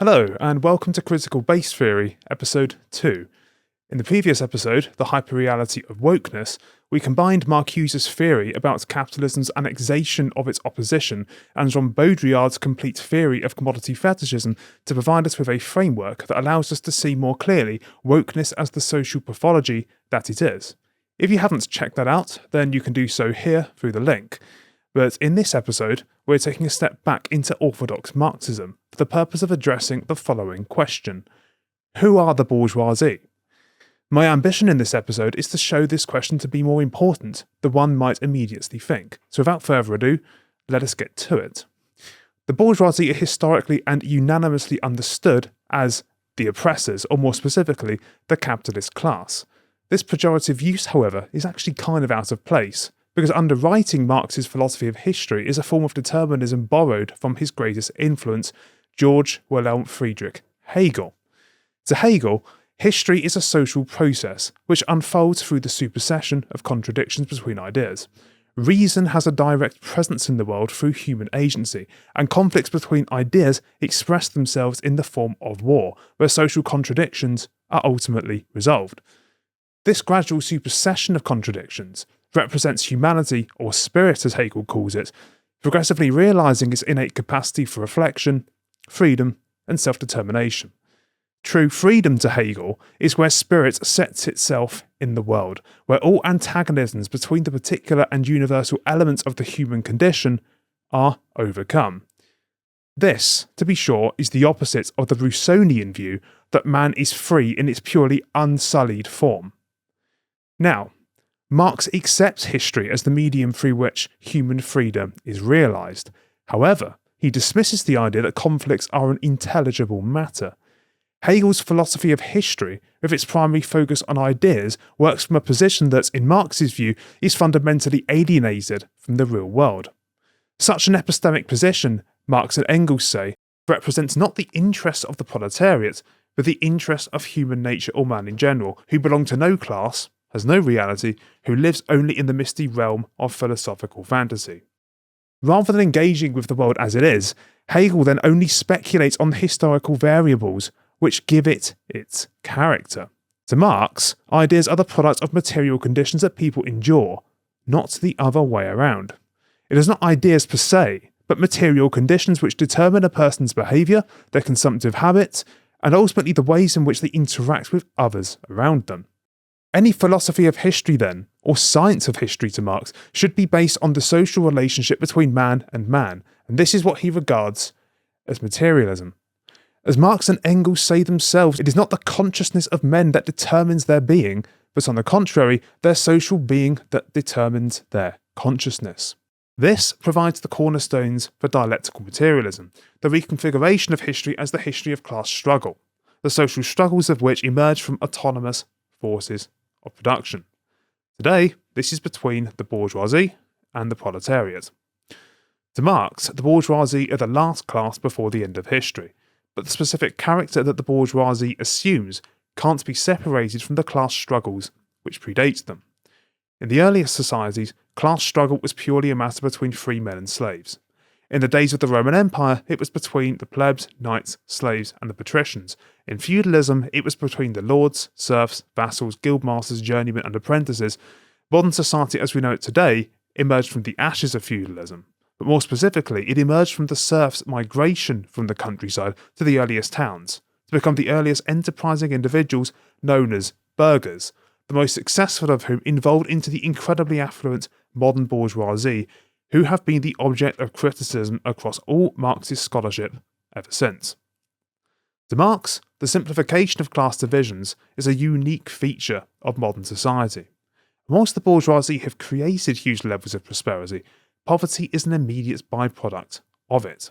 Hello, and welcome to Critical Base Theory, Episode 2. In the previous episode, The Hyperreality of Wokeness, we combined Marcuse's theory about capitalism's annexation of its opposition and Jean Baudrillard's complete theory of commodity fetishism to provide us with a framework that allows us to see more clearly wokeness as the social pathology that it is. If you haven't checked that out, then you can do so here through the link. But in this episode, we're taking a step back into orthodox Marxism for the purpose of addressing the following question. Who are the bourgeoisie? My ambition in this episode is to show this question to be more important than one might immediately think. So without further ado, let us get to it. The bourgeoisie are historically and unanimously understood as the oppressors, or more specifically, the capitalist class. This pejorative use, however, is actually kind of out of place, because underwriting Marx's philosophy of history is a form of determinism borrowed from his greatest influence, George Wilhelm Friedrich Hegel. To Hegel, history is a social process which unfolds through the supersession of contradictions between ideas. Reason has a direct presence in the world through human agency, and conflicts between ideas express themselves in the form of war, where social contradictions are ultimately resolved. This gradual supersession of contradictions represents humanity, or spirit as Hegel calls it, progressively realising its innate capacity for reflection, freedom, and self-determination. True freedom to Hegel is where spirit sets itself in the world, where all antagonisms between the particular and universal elements of the human condition are overcome. This, to be sure, is the opposite of the Rousseauian view that man is free in its purely unsullied form. Now, Marx accepts history as the medium through which human freedom is realised. However, he dismisses the idea that conflicts are an intelligible matter. Hegel's philosophy of history, with its primary focus on ideas, works from a position that, in Marx's view, is fundamentally alienated from the real world. Such an epistemic position, Marx and Engels say, represents not the interests of the proletariat, but the interests of human nature or man in general, who belong to no class, has no reality, who lives only in the misty realm of philosophical fantasy. Rather than engaging with the world as it is, Hegel then only speculates on the historical variables which give it its character. To Marx, ideas are the product of material conditions that people endure, not the other way around. It is not ideas per se, but material conditions which determine a person's behaviour, their consumptive habits, and ultimately the ways in which they interact with others around them. Any philosophy of history then, or science of history to Marx, should be based on the social relationship between man, and this is what he regards as materialism. As Marx and Engels say themselves, it is not the consciousness of men that determines their being, but on the contrary, their social being that determines their consciousness. This provides the cornerstones for dialectical materialism, the reconfiguration of history as the history of class struggle, the social struggles of which emerge from autonomous forces of production. Today, this is between the bourgeoisie and the proletariat. To Marx, the bourgeoisie are the last class before the end of history, but the specific character that the bourgeoisie assumes can't be separated from the class struggles which predate them. In the earliest societies, class struggle was purely a matter between free men and slaves. In the days of the Roman Empire, it was between the plebs, knights, slaves, and the patricians. In feudalism, it was between the lords, serfs, vassals, guildmasters, journeymen, and apprentices. Modern society as we know it today emerged from the ashes of feudalism, but more specifically, it emerged from the serfs' migration from the countryside to the earliest towns, to become the earliest enterprising individuals known as burghers, the most successful of whom evolved into the incredibly affluent modern bourgeoisie, who have been the object of criticism across all Marxist scholarship ever since. To Marx, the simplification of class divisions is a unique feature of modern society. Whilst the bourgeoisie have created huge levels of prosperity, poverty is an immediate byproduct of it.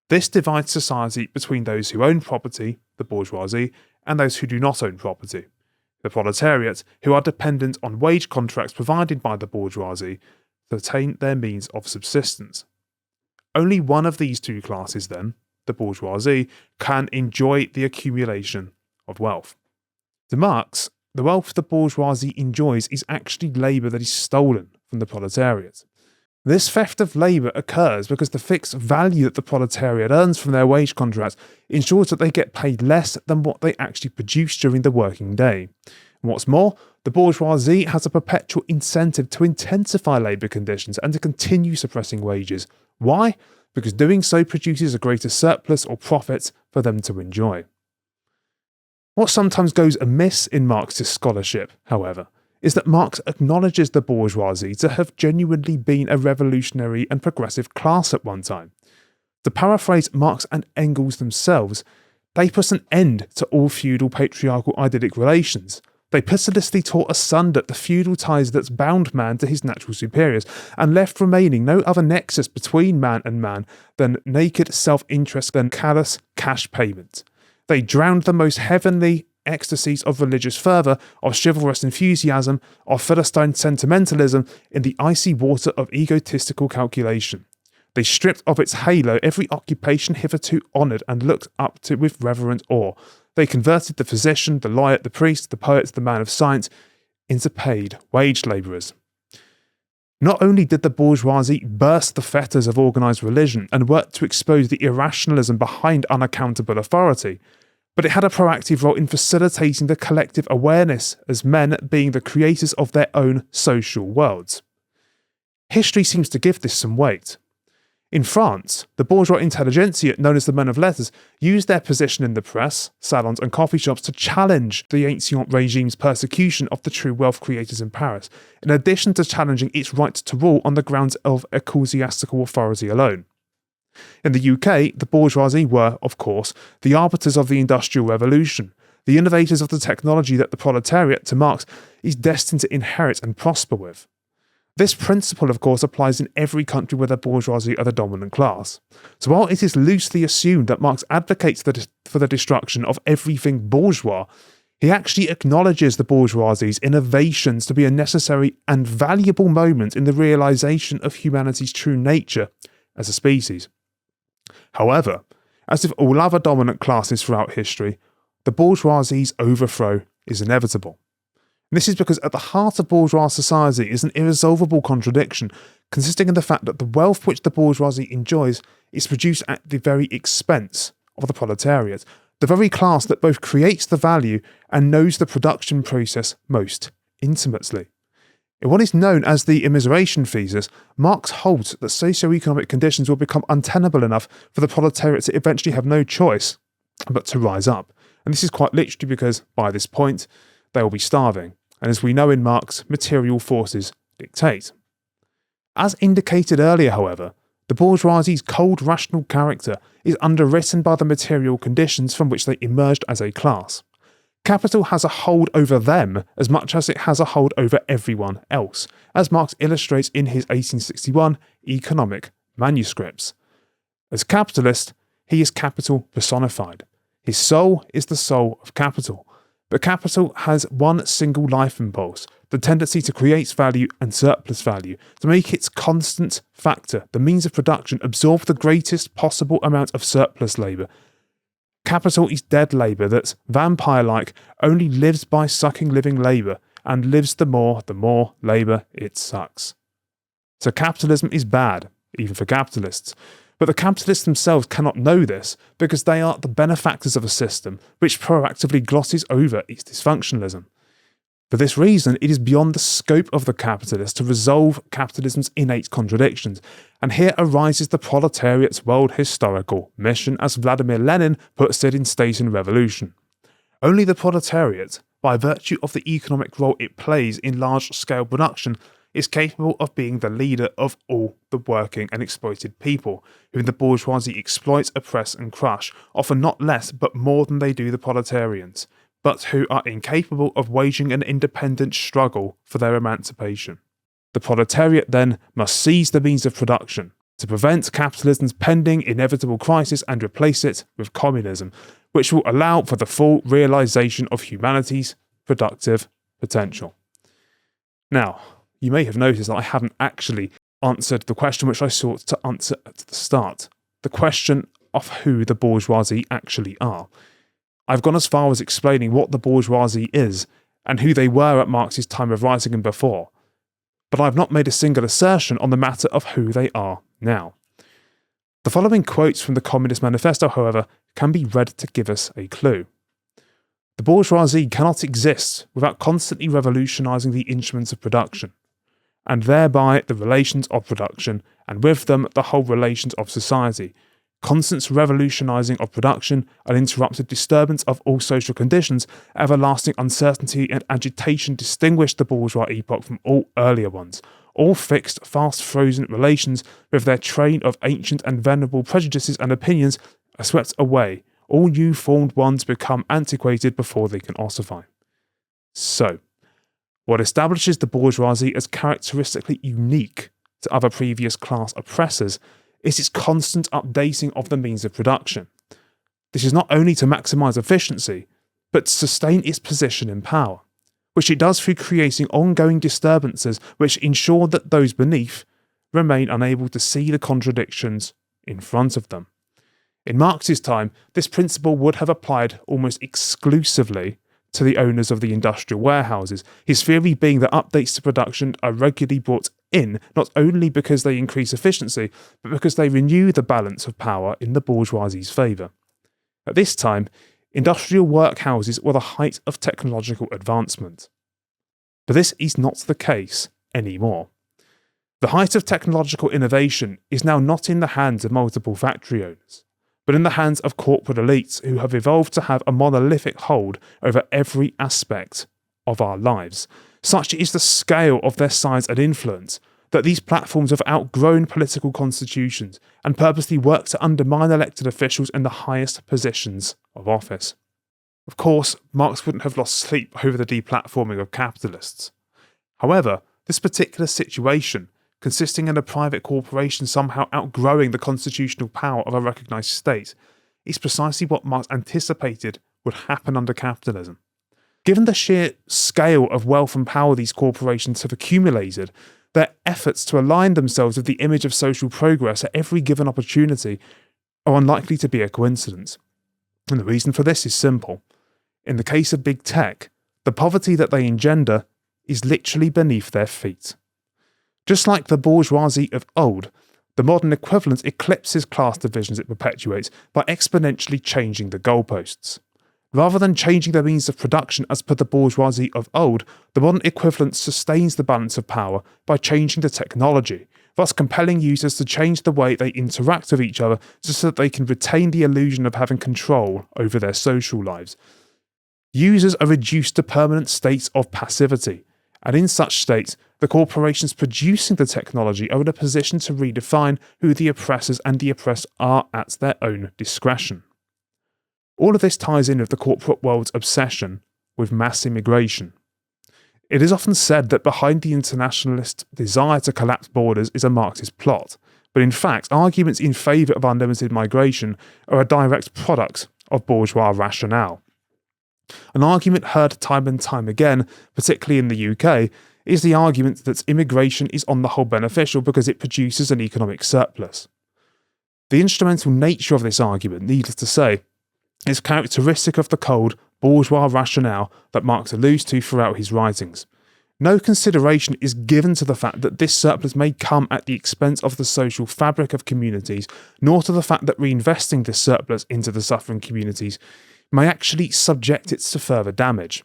This divides society between those who own property, the bourgeoisie, and those who do not own property, the proletariat, who are dependent on wage contracts provided by the bourgeoisie to attain their means of subsistence. Only one of these two classes, then, the bourgeoisie, can enjoy the accumulation of wealth. To Marx, the wealth the bourgeoisie enjoys is actually labour that is stolen from the proletariat. This theft of labour occurs because the fixed value that the proletariat earns from their wage contracts ensures that they get paid less than what they actually produce during the working day. And what's more, the bourgeoisie has a perpetual incentive to intensify labour conditions and to continue suppressing wages. Why? Because doing so produces a greater surplus or profits for them to enjoy. What sometimes goes amiss in Marxist scholarship, however, is that Marx acknowledges the bourgeoisie to have genuinely been a revolutionary and progressive class at one time. To paraphrase Marx and Engels themselves, they put an end to all feudal patriarchal idyllic relations. They pitilessly tore asunder the feudal ties that bound man to his natural superiors, and left remaining no other nexus between man and man than naked self-interest and callous cash payment. They drowned the most heavenly ecstasies of religious fervour, of chivalrous enthusiasm, of Philistine sentimentalism in the icy water of egotistical calculation. They stripped of its halo every occupation hitherto honoured and looked up to with reverent awe. They converted the physician, the lawyer, the priest, the poet, the man of science into paid wage labourers. Not only did the bourgeoisie burst the fetters of organised religion and work to expose the irrationalism behind unaccountable authority, but it had a proactive role in facilitating the collective awareness as men being the creators of their own social worlds. History seems to give this some weight. In France, the bourgeois intelligentsia, known as the men of letters, used their position in the press, salons and coffee shops to challenge the ancient regime's persecution of the true wealth creators in Paris, in addition to challenging its right to rule on the grounds of ecclesiastical authority alone. In the UK, the bourgeoisie were, of course, the arbiters of the Industrial Revolution, the innovators of the technology that the proletariat, to Marx, is destined to inherit and prosper with. This principle, of course, applies in every country where the bourgeoisie are the dominant class. So while it is loosely assumed that Marx advocates for the destruction of everything bourgeois, he actually acknowledges the bourgeoisie's innovations to be a necessary and valuable moment in the realisation of humanity's true nature as a species. However, as with all other dominant classes throughout history, the bourgeoisie's overthrow is inevitable. And this is because at the heart of bourgeois society is an irresolvable contradiction, consisting in the fact that the wealth which the bourgeoisie enjoys is produced at the very expense of the proletariat, the very class that both creates the value and knows the production process most intimately. In what is known as the immiseration thesis, Marx holds that socio-economic conditions will become untenable enough for the proletariat to eventually have no choice but to rise up. And this is quite literally because, by this point, they will be starving. And as we know in Marx, material forces dictate. As indicated earlier, however, the bourgeoisie's cold rational character is underwritten by the material conditions from which they emerged as a class. Capital has a hold over them as much as it has a hold over everyone else, as Marx illustrates in his 1861 economic manuscripts. As capitalist, he is capital personified. His soul is the soul of capital. But capital has one single life impulse, the tendency to create value and surplus value, to make its constant factor, the means of production, absorb the greatest possible amount of surplus labour. Capital is dead labour that, vampire-like, only lives by sucking living labour, and lives the more labour it sucks. So capitalism is bad, even for capitalists. But the capitalists themselves cannot know this because they are the benefactors of a system which proactively glosses over its dysfunctionalism. For this reason, it is beyond the scope of the capitalist to resolve capitalism's innate contradictions, and here arises the proletariat's world historical mission, as Vladimir Lenin puts it in State and Revolution. Only the proletariat, by virtue of the economic role it plays in large-scale production, is capable of being the leader of all the working and exploited people, whom the bourgeoisie exploits, oppress and crush, often not less but more than they do the proletarians, but who are incapable of waging an independent struggle for their emancipation. The proletariat then must seize the means of production to prevent capitalism's pending inevitable crisis and replace it with communism, which will allow for the full realisation of humanity's productive potential. Now, you may have noticed that I haven't actually answered the question which I sought to answer at the start, the question of who the bourgeoisie actually are. I've gone as far as explaining what the bourgeoisie is and who they were at Marx's time of writing and before. but I have not made a single assertion on the matter of who they are now. The following quotes from the Communist Manifesto, however, can be read to give us a clue. The bourgeoisie cannot exist without constantly revolutionising the instruments of production, and thereby the relations of production, and with them the whole relations of society. Constant revolutionising of production, uninterrupted disturbance of all social conditions, everlasting uncertainty and agitation distinguished the bourgeois epoch from all earlier ones. All fixed, fast-frozen relations with their train of ancient and venerable prejudices and opinions are swept away. All new-formed ones become antiquated before they can ossify. So, what establishes the bourgeoisie as characteristically unique to other previous class oppressors is its constant updating of the means of production. This is not only to maximise efficiency, but to sustain its position in power, which it does through creating ongoing disturbances which ensure that those beneath remain unable to see the contradictions in front of them. In Marx's time, this principle would have applied almost exclusively to the owners of the industrial warehouses, his theory being that updates to production are regularly brought in not only because they increase efficiency, but because they renew the balance of power in the bourgeoisie's favour. At this time, industrial workhouses were the height of technological advancement. But this is not the case anymore. The height of technological innovation is now not in the hands of multiple factory owners, but in the hands of corporate elites who have evolved to have a monolithic hold over every aspect of our lives. Such is the scale of their size and influence that these platforms have outgrown political constitutions and purposely work to undermine elected officials in the highest positions of office. Of course, Marx wouldn't have lost sleep over the deplatforming of capitalists. However, this particular situation, consisting in a private corporation somehow outgrowing the constitutional power of a recognised state, is precisely what Marx anticipated would happen under capitalism. Given the sheer scale of wealth and power these corporations have accumulated, their efforts to align themselves with the image of social progress at every given opportunity are unlikely to be a coincidence. And the reason for this is simple. In the case of big tech, the poverty that they engender is literally beneath their feet. Just like the bourgeoisie of old, the modern equivalent eclipses class divisions it perpetuates by exponentially changing the goalposts. Rather than changing the means of production as per the bourgeoisie of old, the modern equivalent sustains the balance of power by changing the technology, thus compelling users to change the way they interact with each other so that they can retain the illusion of having control over their social lives. Users are reduced to permanent states of passivity, and in such states, the corporations producing the technology are in a position to redefine who the oppressors and the oppressed are at their own discretion. All of this ties in with the corporate world's obsession with mass immigration. It is often said that behind the internationalist desire to collapse borders is a Marxist plot, but in fact, arguments in favour of unlimited migration are a direct product of bourgeois rationale. An argument heard time and time again, particularly in the UK, is the argument that immigration is on the whole beneficial because it produces an economic surplus. The instrumental nature of this argument, needless to say, is characteristic of the cold bourgeois rationale that Marx alludes to throughout his writings. No consideration is given to the fact that this surplus may come at the expense of the social fabric of communities, nor to the fact that reinvesting this surplus into the suffering communities may actually subject it to further damage.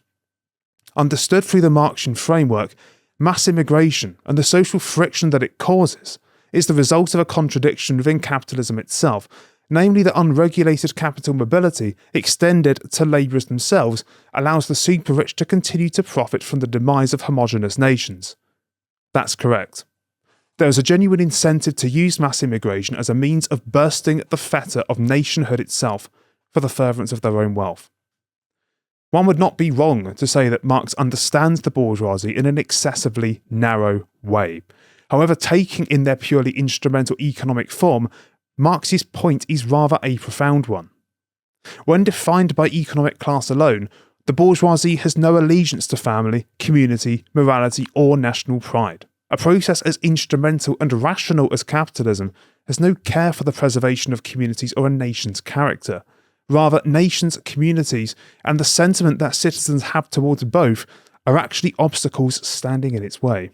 Understood through the Marxian framework, mass immigration and the social friction that it causes is the result of a contradiction within capitalism itself, namely that unregulated capital mobility extended to labourers themselves allows the super-rich to continue to profit from the demise of homogeneous nations. That's correct. There is a genuine incentive to use mass immigration as a means of bursting the fetter of nationhood itself for the furtherance of their own wealth. One would not be wrong to say that Marx understands the bourgeoisie in an excessively narrow way. However, taking in their purely instrumental economic form, Marx's point is rather a profound one. When defined by economic class alone, the bourgeoisie has no allegiance to family, community, morality, or national pride. A process as instrumental and rational as capitalism has no care for the preservation of communities or a nation's character. Rather, nations, communities, and the sentiment that citizens have towards both are actually obstacles standing in its way.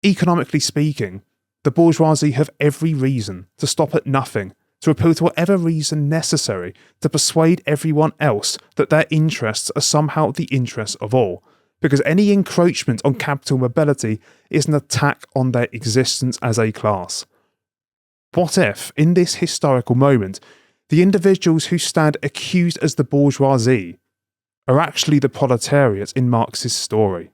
Economically speaking, the bourgeoisie have every reason to stop at nothing, to appeal to whatever reason necessary to persuade everyone else that their interests are somehow the interests of all, because any encroachment on capital mobility is an attack on their existence as a class. What if, in this historical moment, the individuals who stand accused as the bourgeoisie are actually the proletariat in Marx's story?